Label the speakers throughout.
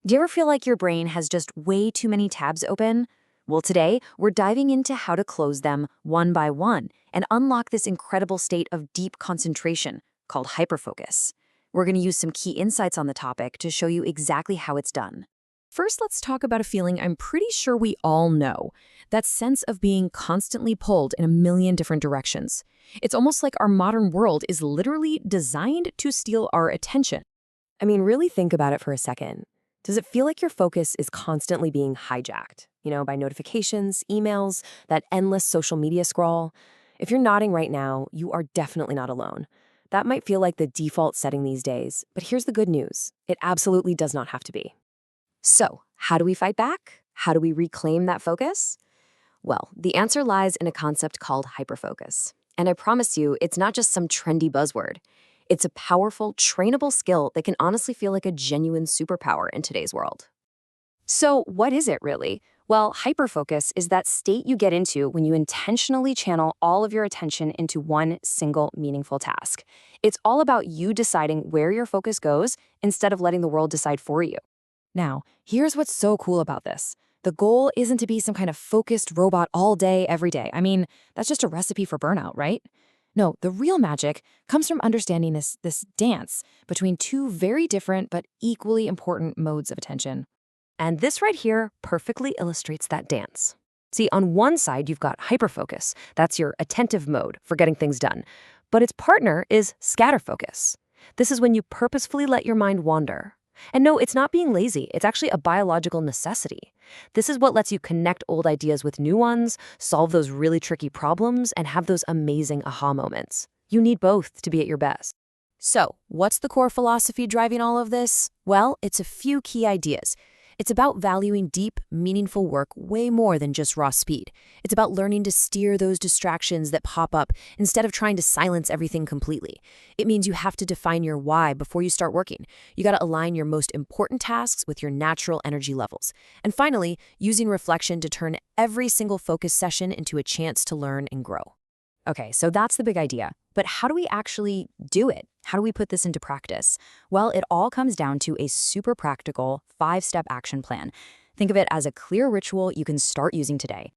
Speaker 1: Do you ever feel like your brain has just way too many tabs open? Well, today, we're diving into how to close them one by one and unlock this incredible state of deep concentration called hyperfocus. We're going to use some key insights on the topic to show you exactly how it's done. First, let's talk about a feeling I'm pretty sure we all know, that sense of being constantly pulled in a million different directions. It's almost like our modern world is literally designed to steal our attention.
Speaker 2: I mean, really think about it for a second. Does it feel like your focus is constantly being hijacked, by notifications, emails, that endless social media scroll? If you're nodding right now, you are definitely not alone. That might feel like the default setting these days, but here's the good news. It absolutely does not have to be.
Speaker 1: So, how do we fight back? How do we reclaim that focus? Well, the answer lies in a concept called hyperfocus. And I promise you, it's not just some trendy buzzword. It's a powerful, trainable skill that can honestly feel like a genuine superpower in today's world. So, what is it really? Well, hyperfocus is that state you get into when you intentionally channel all of your attention into one single meaningful task. It's all about you deciding where your focus goes instead of letting the world decide for you. Now, here's what's so cool about this. The goal isn't to be some kind of focused robot all day, every day. I mean, that's just a recipe for burnout, right? No, the real magic comes from understanding this dance between two very different but equally important modes of attention. And this right here perfectly illustrates that dance. See, on one side, you've got hyperfocus. That's your attentive mode for getting things done. But its partner is scatterfocus. This is when you purposefully let your mind wander. And no, it's not being lazy. It's actually a biological necessity. This is what lets you connect old ideas with new ones, solve those really tricky problems, and have those amazing aha moments. You need both to be at your best. So, what's the core philosophy driving all of this? Well, it's a few key ideas. It's about valuing deep, meaningful work way more than just raw speed. It's about learning to steer those distractions that pop up instead of trying to silence everything completely. It means you have to define your why before you start working. You got to align your most important tasks with your natural energy levels. And finally, using reflection to turn every single focus session into a chance to learn and grow. Okay, so that's the big idea. But how do we actually do it? How do we put this into practice? Well, it all comes down to a super practical 5-step action plan. Think of it as a clear ritual you can start using today.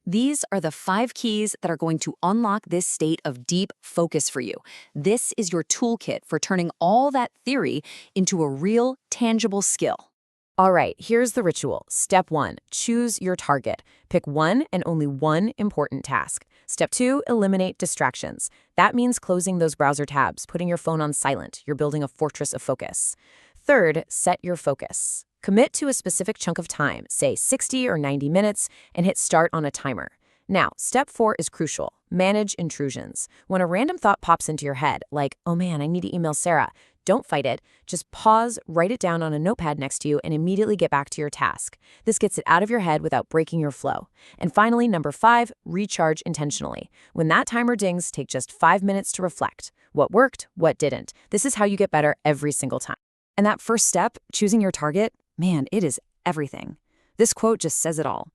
Speaker 1: These are the 5 keys that are going to unlock this state of deep focus for you. This is your toolkit for turning all that theory into a real, tangible skill. All right, here's the ritual. Step 1, choose your target. Pick one and only one important task. Step 2, eliminate distractions. That means closing those browser tabs, putting your phone on silent. You're building a fortress of focus. Third, set your focus. Commit to a specific chunk of time, say 60 or 90 minutes, and hit start on a timer. Now, step 4 is crucial. Manage intrusions. When a random thought pops into your head, like, oh man, I need to email Sarah, don't fight it. Just pause, write it down on a notepad next to you, and immediately get back to your task. This gets it out of your head without breaking your flow. And finally, number 5, recharge intentionally. When that timer dings, take just 5 minutes to reflect. What worked, what didn't. This is how you get better every single time. And that first step, choosing your target, man, it is everything. This quote just says it all.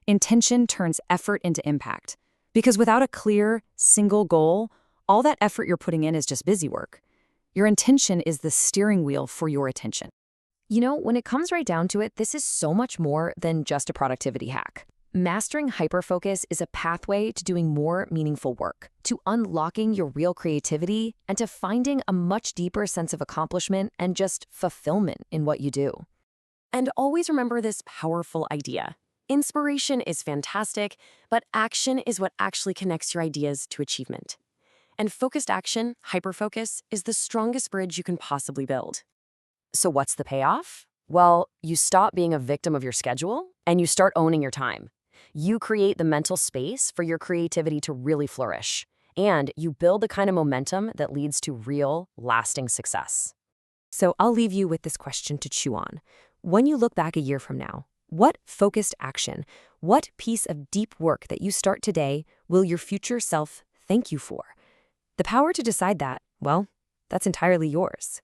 Speaker 1: Intention turns effort into impact. Because without a clear, single goal, all that effort you're putting in is just busy work. Your intention is the steering wheel for your attention. When it comes right down to it, this is so much more than just a productivity hack. Mastering hyperfocus is a pathway to doing more meaningful work, to unlocking your real creativity, and to finding a much deeper sense of accomplishment and just fulfillment in what you do. And always remember this powerful idea. Inspiration is fantastic, but action is what actually connects your ideas to achievement. And focused action, hyperfocus, is the strongest bridge you can possibly build. So what's the payoff? Well, you stop being a victim of your schedule and you start owning your time. You create the mental space for your creativity to really flourish. And you build the kind of momentum that leads to real, lasting success. So I'll leave you with this question to chew on. When you look back a year from now, what focused action, what piece of deep work that you start today will your future self thank you for? The power to decide that, well, that's entirely yours.